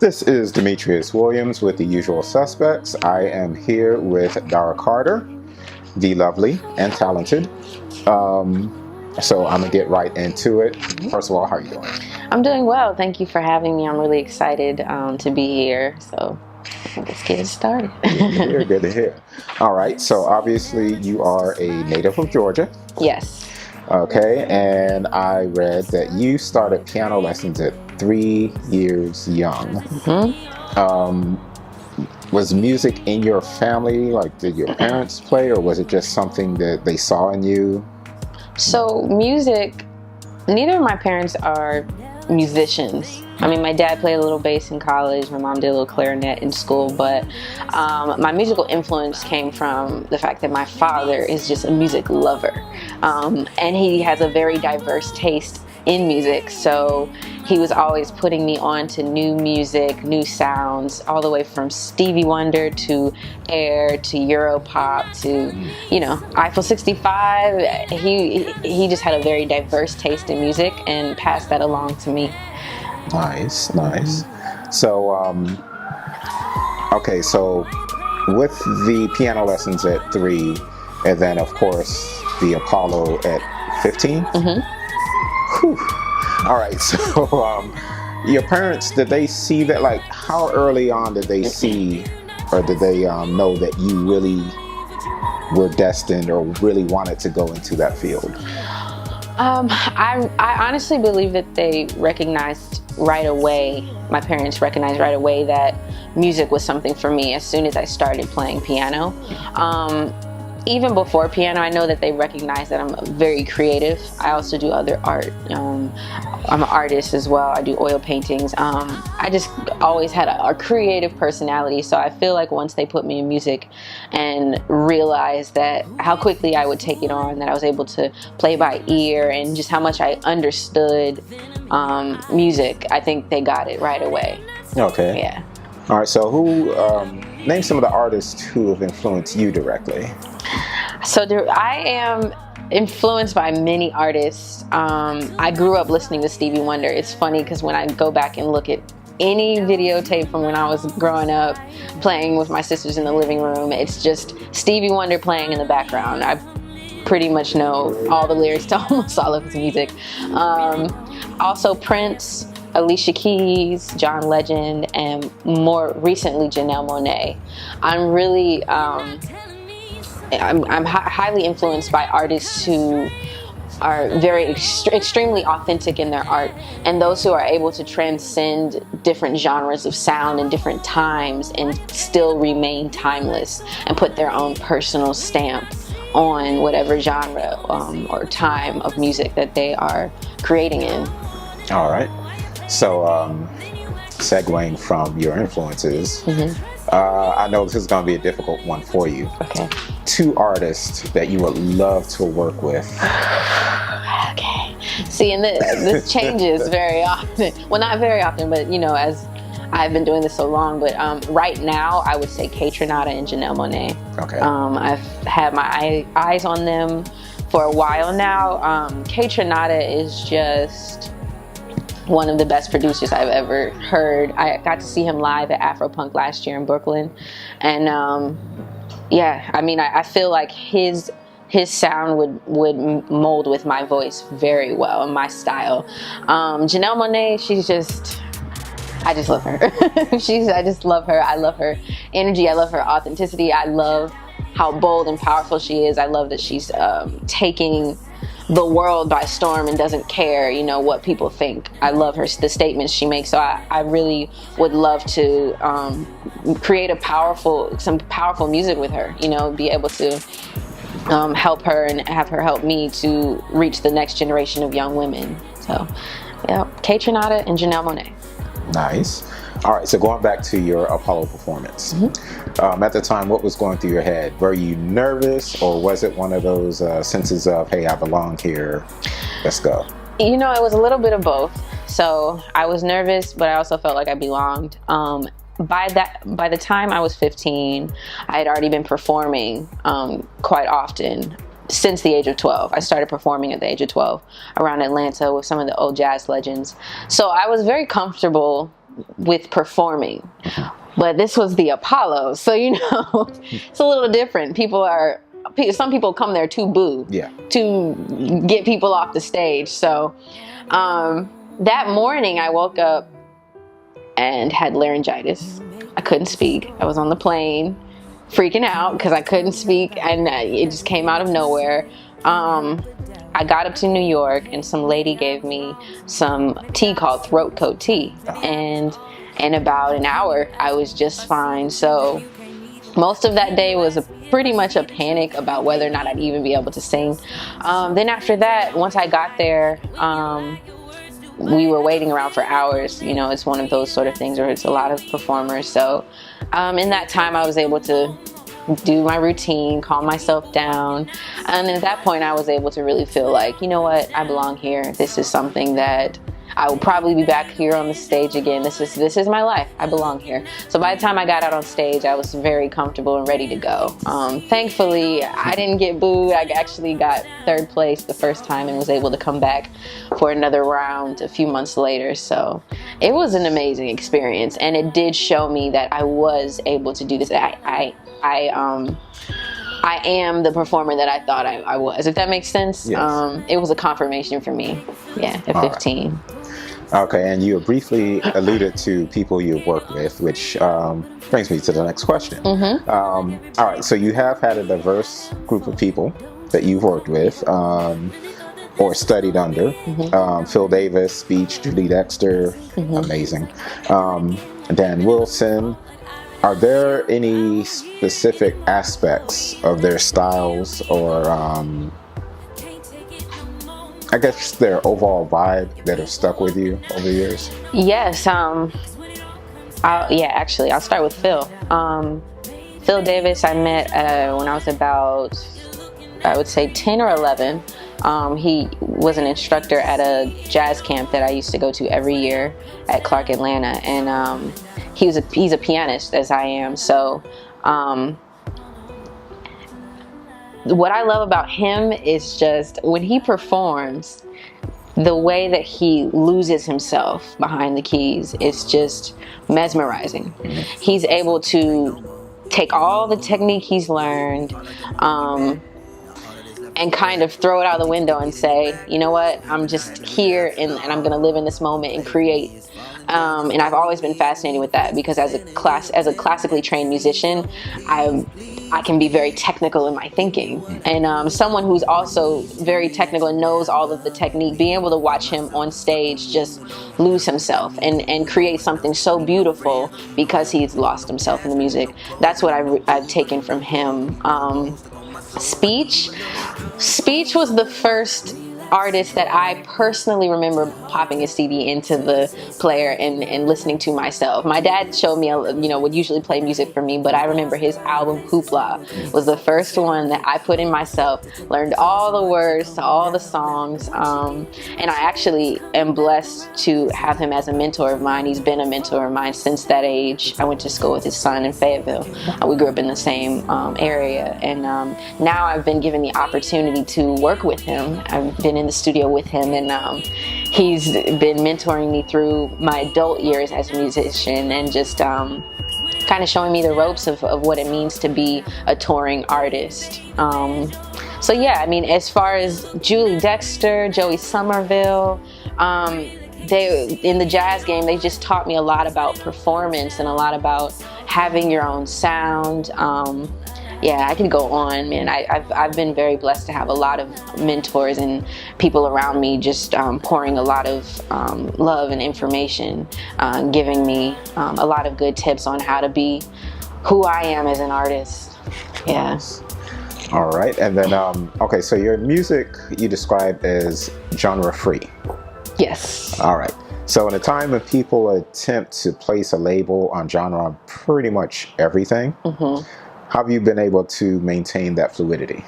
This is Demetrius Williams with The Usual Suspects. I am here with Dara Carter, the lovely and talented. So I'm going to get right into it. First of all, how are you doing? I'm doing well. Thank you for having me. I'm really excited to be here. So let's get it started. Good to hear. All right. So obviously you are a native of Georgia. Yes. Okay. And I read that you started piano lessons at 3 years young. Was music in your family? Like, did your parents play, or was it just something that they saw in you? So music, neither of my parents are musicians. I mean, my dad played a little bass in college, my mom did a little clarinet in school, but my musical influence came from the fact that my father is just a music lover, and he has a very diverse taste in music, so he was always putting me on to new music, new sounds, all the way from Stevie Wonder to Air to Europop to, you know, Eiffel 65. He just had a very diverse taste in music and passed that along to me. Nice. So, okay, so with the piano lessons at 3, and then of course the Apollo at 15. Whew. All right, so your parents, did they see that? Like, how early on did they see, or did they know that you really were destined or really wanted to go into that field? I honestly believe that they recognized right away, my parents recognized right away that music was something for me as soon as I started playing piano. Even before piano, I know that they recognize that I'm very creative. I also do other art. I'm an artist as well. I do oil paintings. I just always had a creative personality, so I feel like once they put me in music and realized that how quickly I would take it on, that I was able to play by ear, and just how much I understood music, I think they got it right away. Okay. Yeah. All right, so name some of the artists who have influenced you directly. So I am influenced by many artists. I grew up listening to Stevie Wonder. It's funny because when I go back and look at any videotape from when I was growing up, playing with my sisters in the living room, it's just Stevie Wonder playing in the background. I pretty much know all the lyrics to almost all of his music. Also Prince, Alicia Keys, John Legend, and more recently Janelle Monáe. I'm really I'm highly influenced by artists who are very extremely authentic in their art, and those who are able to transcend different genres of sound and different times and still remain timeless and put their own personal stamp on whatever genre or time of music that they are creating in. All right. So, segueing from your influences, I know this is going to be a difficult one for you. Okay. 2 artists that you would love to work with. Okay. See, and this changes very often. Well, not very often, but, you know, as I've been doing this so long. But right now, I would say Kaytranada and Janelle Monáe. Okay. I've had my eyes on them for a while now. Kaytranada is just one of the best producers I've ever heard. I got to see him live at Afropunk last year in Brooklyn, and yeah, I mean, I feel like his sound would mold with my voice very well and my style. Janelle Monáe, I just love her. I just love her. I love her energy. I love her authenticity. I love how bold and powerful she is. I love that she's taking the world by storm and doesn't care, you know, what people think. I love the statements she makes. So I really would love to create some powerful music with her, you know, be able to help her and have her help me to reach the next generation of young women. So yeah, Kaytranada and Janelle Monáe. Nice. All right, so going back to your Apollo performance, at the time, what was going through your head? Were you nervous, or was it one of those senses of, hey, I belong here, let's go? You know, it was a little bit of both. So I was nervous, but I also felt like I belonged. By the time I was 15, I had already been performing quite often since the age of 12. I started performing at the age of 12 around Atlanta with some of the old jazz legends. So I was very comfortable with performing. But this was the Apollo, so it's a little different. Some people come there to boo, to get people off the stage. So that morning I woke up and had laryngitis. I couldn't speak. I was on the plane freaking out because I couldn't speak, and it just came out of nowhere. I got up to New York, and some lady gave me some tea called throat coat tea, and in about an hour I was just fine. So most of that day was pretty much a panic about whether or not I'd even be able to sing. Then after that, once I got there, we were waiting around for hours. It's one of those sort of things where it's a lot of performers. So in that time I was able to do my routine, calm myself down, and at that point I was able to really feel like, you know what, I belong here. This is something that I will probably be back here on the stage again. This is my life. I belong here. So by the time I got out on stage, I was very comfortable and ready to go. Thankfully, I didn't get booed. I actually got third place the first time and was able to come back for another round a few months later. So it was an amazing experience, and it did show me that I was able to do this. I am the performer that I thought I was, if that makes sense. Yes. It was a confirmation for me, at 15. Right. Okay, and you briefly alluded to people you've worked with, which brings me to the next question. All right, so you have had a diverse group of people that you've worked with or studied under. Phil Davis, speech, Julie Dexter, amazing. Dan Wilson. Are there any specific aspects of their styles or I guess their overall vibe that have stuck with you over the years? Yes. I'll start with Phil. Phil Davis I met when I was about, I would say 10 or 11. He was an instructor at a jazz camp that I used to go to every year at Clark Atlanta, and he's a pianist, as I am. So what I love about him is just when he performs, the way that he loses himself behind the keys is just mesmerizing. He's able to take all the technique he's learned and kind of throw it out the window and say, you know what, I'm just here and I'm going to live in this moment and create. And I've always been fascinated with that because as a classically trained musician, I can be very technical in my thinking. And someone who's also very technical and knows all of the technique, being able to watch him on stage just lose himself and create something so beautiful because he's lost himself in the music. That's what I've taken from him. Speech was the first artist that I personally remember popping a CD into the player and listening to myself. My dad showed me, would usually play music for me, but I remember his album Hoopla was the first one that I put in myself, learned all the words to all the songs, and I actually am blessed to have him as a mentor of mine. He's been a mentor of mine since that age. I went to school with his son in Fayetteville. We grew up in the same area, and now I've been given the opportunity to work with him. I've been in the studio with him, and he's been mentoring me through my adult years as a musician and just kind of showing me the ropes of what it means to be a touring artist. So yeah, I mean, as far as Julie Dexter, Joey Somerville, they in the jazz game, they just taught me a lot about performance and a lot about having your own sound. Yeah, I can go on, man. I've been very blessed to have a lot of mentors and people around me just pouring a lot of love and information, giving me a lot of good tips on how to be who I am as an artist. Yeah. All right, and then, okay, so your music you describe as genre-free. Yes. All right. So in a time when people attempt to place a label on genre on pretty much everything, how have you been able to maintain that fluidity?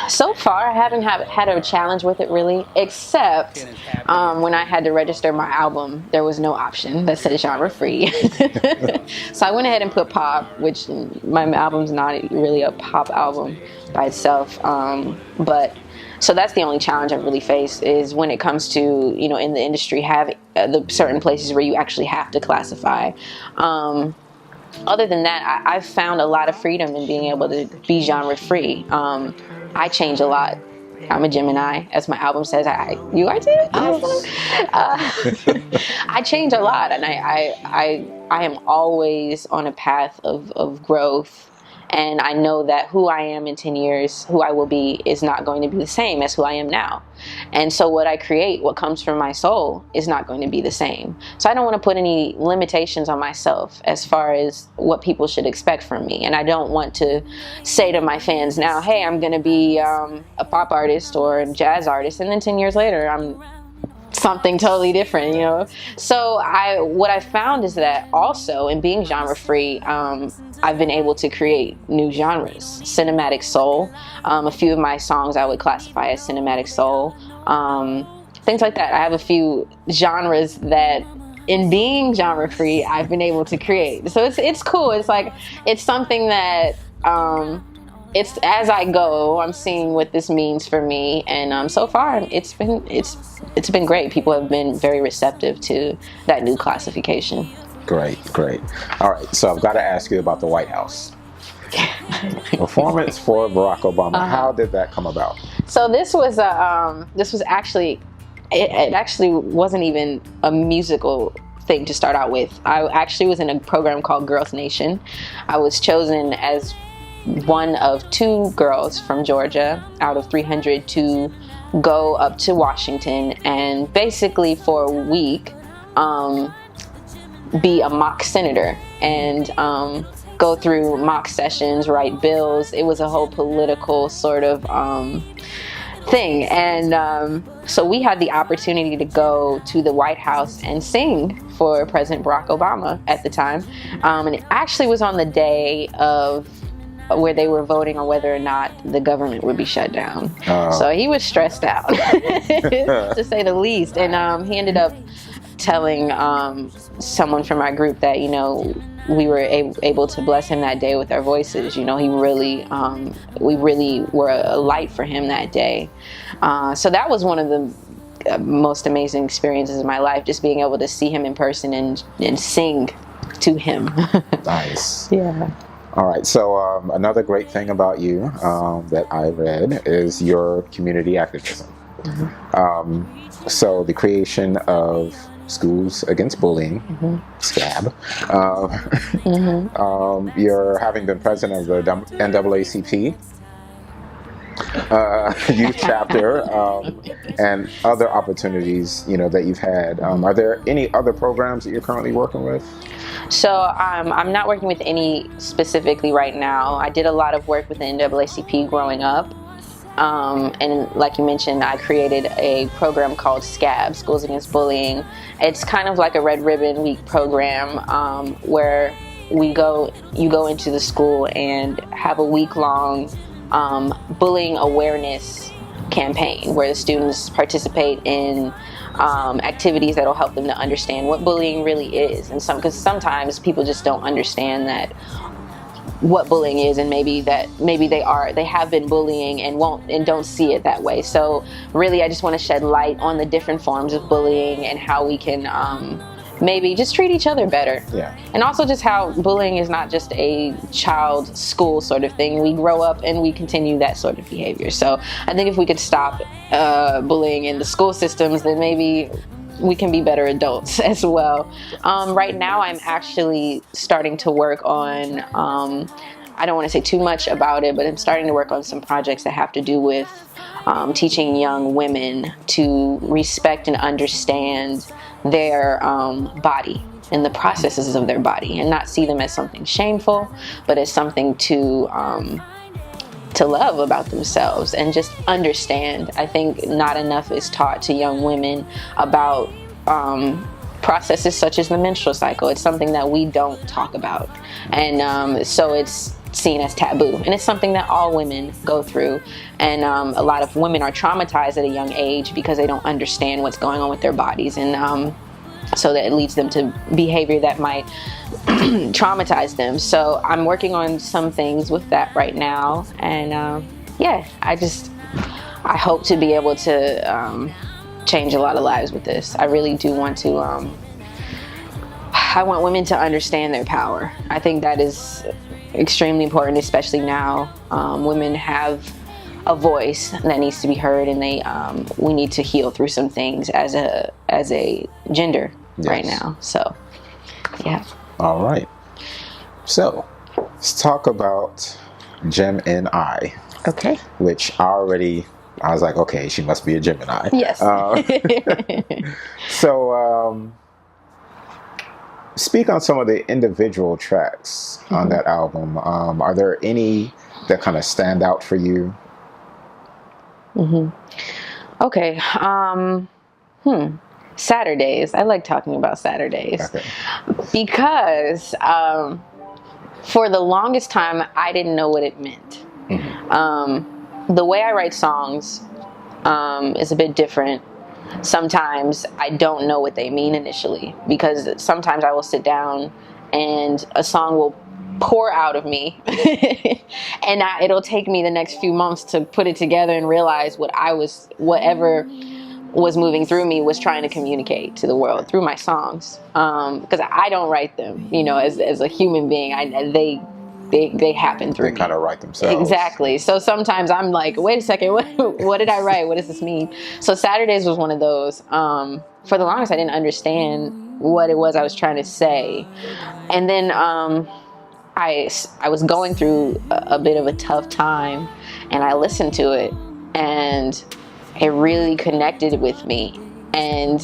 So far, I haven't had a challenge with it really, except when I had to register my album, there was no option that said genre free. So I went ahead and put pop, which my album's not really a pop album by itself. But so that's the only challenge I've really faced, is when it comes to, in the industry, have the certain places where you actually have to classify. Other than that, I've found a lot of freedom in being able to be genre free. I change a lot. I'm a Gemini, as my album says. You are too? Awesome. I change a lot, and I am always on a path of growth. And I know that who I am in 10 years, who I will be, is not going to be the same as who I am now. And so what I create, what comes from my soul, is not going to be the same. So I don't want to put any limitations on myself as far as what people should expect from me. And I don't want to say to my fans now, hey, I'm going to be a pop artist or a jazz artist, and then 10 years later, I'm something totally different, So what I found is that also in being genre free, I've been able to create new genres. Cinematic soul, a few of my songs I would classify as cinematic soul, things like that. I have a few genres that, in being genre free, I've been able to create. So it's cool. It's something that it's, as I go, I'm seeing what this means for me, and so far it's been great. People have been very receptive to that new classification. Great. All right, so I've got to ask you about the White House. Performance for Barack Obama. How did that come about? So this was actually, it actually wasn't even a musical thing to start out with. I actually was in a program called Girls Nation. I was chosen as one of 2 girls from Georgia out of 300 to go up to Washington and basically for a week be a mock senator and go through mock sessions, write bills. It was a whole political sort of thing. And so we had the opportunity to go to the White House and sing for President Barack Obama at the time. And it actually was on the day of where they were voting on whether or not the government would be shut down. So he was stressed out, to say the least. And he ended up telling someone from our group that, we were able to bless him that day with our voices. He really, we really were a light for him that day. So that was one of the most amazing experiences of my life, just being able to see him in person and sing to him. Nice. Yeah. All right, so another great thing about you that I read is your community activism. Mm-hmm. So the creation of Schools Against Bullying, SCAB. You're having been president of the NAACP youth chapter, and other opportunities that you've had. Are there any other programs that you're currently working with? So I'm not working with any specifically right now. I did a lot of work with the NAACP growing up. And like you mentioned, I created a program called SCAB, Schools Against Bullying. It's kind of like a Red Ribbon Week program where you go into the school and have a week-long bullying awareness campaign where the students participate in activities that will help them to understand what bullying really is, and because sometimes people just don't understand that what bullying is, and maybe they have been bullying and don't see it that way. So really, I just want to shed light on the different forms of bullying and how we can maybe just treat each other better. Yeah. And also just how bullying is not just a child school sort of thing. We grow up and we continue that sort of behavior. So I think if we could stop bullying in the school systems, then maybe we can be better adults as well. Right now, I'm actually starting to work on, I don't want to say too much about it, but I'm starting to work on some projects that have to do with teaching young women to respect and understand their body and the processes of their body, and not see them as something shameful, but as something to love about themselves and just understand. I think not enough is taught to young women about processes such as the menstrual cycle. It's something that we don't talk about, and so it's seen as taboo, and it's something that all women go through, and a lot of women are traumatized at a young age because they don't understand what's going on with their bodies, and so that it leads them to behavior that might traumatize them. So I'm working on some things with that right now, and I hope to be able to change a lot of lives with this. I really do want to. I want women to understand their power. I think that is extremely important, especially now. Women have a voice that needs to be heard, and we need to heal through some things as a gender right now. So, yeah. All right. So, let's talk about Gemini. Okay. Which I was like, okay, she must be a Gemini. Yes. So, speak on some of the individual tracks on that album. Are there any that kind of stand out for you? Okay. Saturdays. I like talking about Saturdays. Okay. Because for the longest time, I didn't know what it meant. The way I write songs is a bit different. Sometimes I don't know what they mean initially, because sometimes I will sit down and a song will pour out of me and it'll take me the next few months to put it together and realize whatever was moving through me was trying to communicate to the world through my songs, because I don't write them, as a human being. They happen through me. They kind of write themselves. Exactly. So sometimes I'm like, wait a second, what did I write? What does this mean? So Saturdays was one of those. For the longest, I didn't understand what it was I was trying to say. And then I was going through a bit of a tough time, and I listened to it, and it really connected with me. And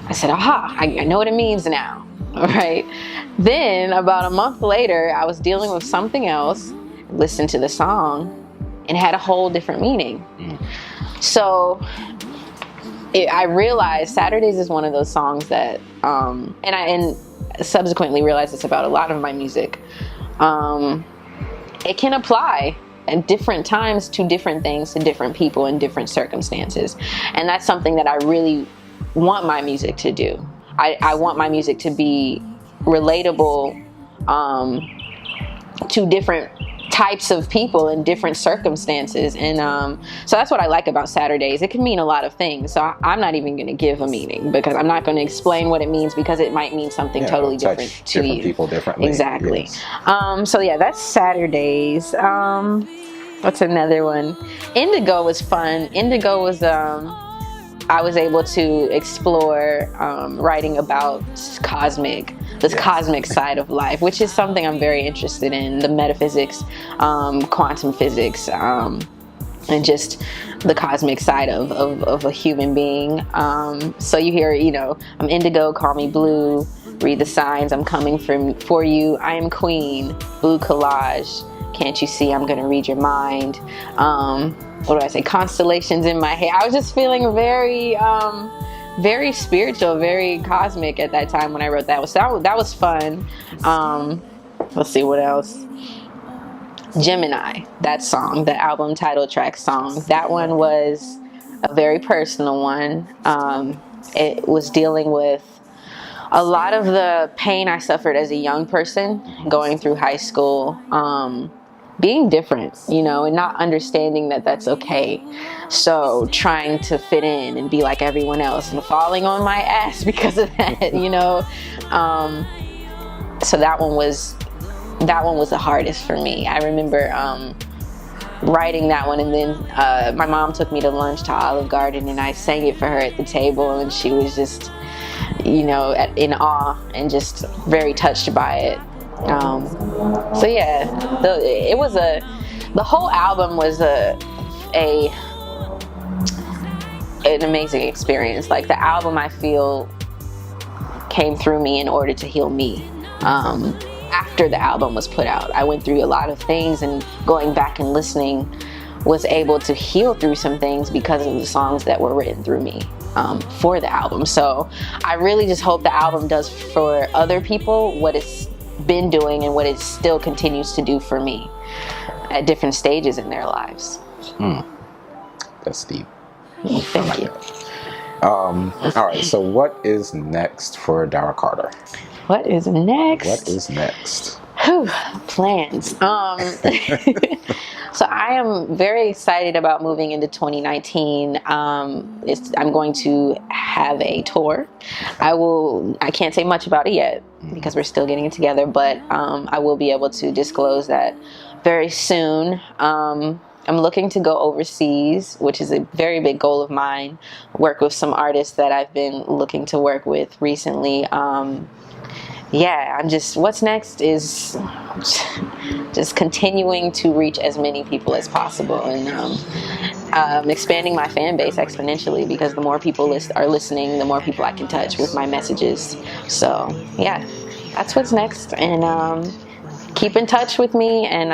I said, aha, I know what it means now. All right. Then about a month later, I was dealing with something else, listened to the song, and it had a whole different meaning. So I realized Saturdays is one of those songs that, and subsequently realized this about a lot of my music. It can apply at different times to different things, to different people in different circumstances. And that's something that I really want my music to do. I want my music to be relatable to different types of people in different circumstances. And so that's what I like about Saturdays. It can mean a lot of things. So I'm not even going to give a meaning, because I'm not going to explain what it means, because it might mean something totally different to different you. People differently. Exactly. Yes. So yeah, that's Saturdays. What's another one? Indigo was fun. Indigo was I was able to explore writing about cosmic side of life, which is something I'm very interested in, the metaphysics, quantum physics, and just the cosmic side of a human being. So you hear, I'm indigo, call me blue, read the signs, I'm coming for you, I am queen, blue collage, can't you see I'm gonna read your mind. What do I say? Constellations in my hair. I was just feeling very, very spiritual, very cosmic at that time when I wrote that. So that was fun. Let's see what else. Gemini, that song, the album title track song. That one was a very personal one. It was dealing with a lot of the pain I suffered as a young person going through high school. Being different, and not understanding that that's okay. So trying to fit in and be like everyone else and falling on my ass because of that, So that one was the hardest for me. I remember writing that one, and then my mom took me to lunch to Olive Garden, and I sang it for her at the table, and she was just, in awe and just very touched by it. So yeah, the whole album was an amazing experience. Like, the album, I feel, came through me in order to heal me. After the album was put out, I went through a lot of things, and going back and listening was able to heal through some things because of the songs that were written through me for the album. So I really just hope the album does for other people what it's been doing and what it still continues to do for me at different stages in their lives. That's deep. Thank you. All right, so what is next for Dara Carter? What is next? What is next? Whew, plans. So I am very excited about moving into 2019. I'm going to have a tour. I can't say much about it yet because we're still getting it together, but I will be able to disclose that very soon. I'm looking to go overseas, which is a very big goal of mine. Work with some artists that I've been looking to work with recently. What's next is just continuing to reach as many people as possible, and expanding my fan base exponentially, because the more people are listening, the more people I can touch with my messages. So yeah, that's what's next. And keep in touch with me, and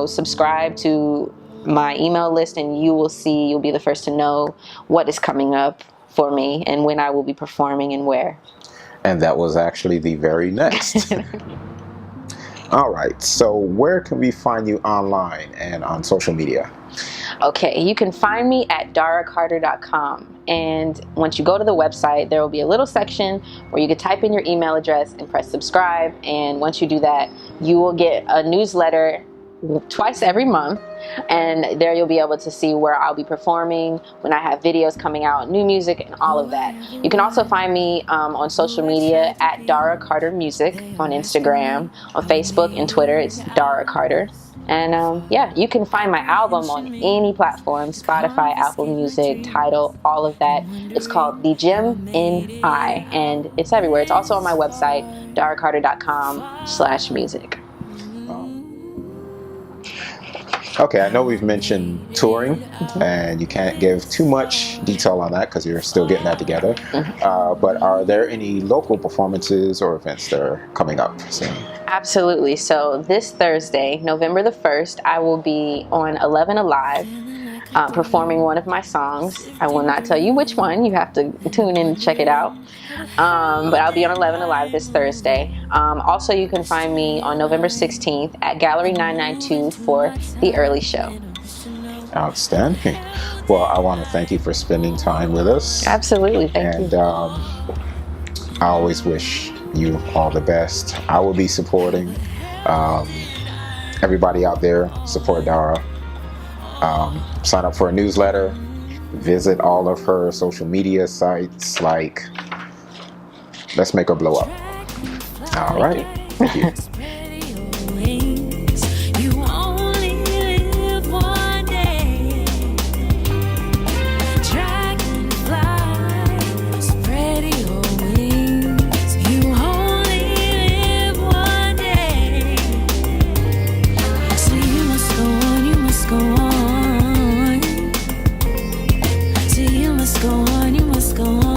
subscribe to my email list, and you'll be the first to know what is coming up for me and when I will be performing and where. And that was actually the very next. All right, so where can we find you online and on social media? Okay, you can find me at daracarter.com, and once you go to the website, there will be a little section where you can type in your email address and press subscribe, and once you do that, you will get a newsletter twice every month, and there you'll be able to see where I'll be performing, when I have videos coming out, new music, and all of that. You can also find me on social media at Dara Carter Music on Instagram, on Facebook and Twitter. It's Dara Carter. And you can find my album on any platform: Spotify, Apple Music, Tidal, all of that. It's called The Gem in I, and it's everywhere. It's also on my website, daracarter.com/music. Okay, I know we've mentioned touring, and you can't give too much detail on that because you're still getting that together. But are there any local performances or events that are coming up soon? Absolutely. So this Thursday, November the 1st, I will be on 11 Alive, performing one of my songs. I will not tell you which one. You have to tune in and check it out. But I'll be on 11 Alive this Thursday. Also, you can find me on November 16th at Gallery 992 for the early show. Outstanding. Well, I want to thank you for spending time with us. Absolutely. Thank you. I always wish you all the best. I will be supporting everybody out there. Support Dara. Sign up for a newsletter. Visit all of her social media sites. Let's make her blow up. All right. Thank you. Go on, you must go on.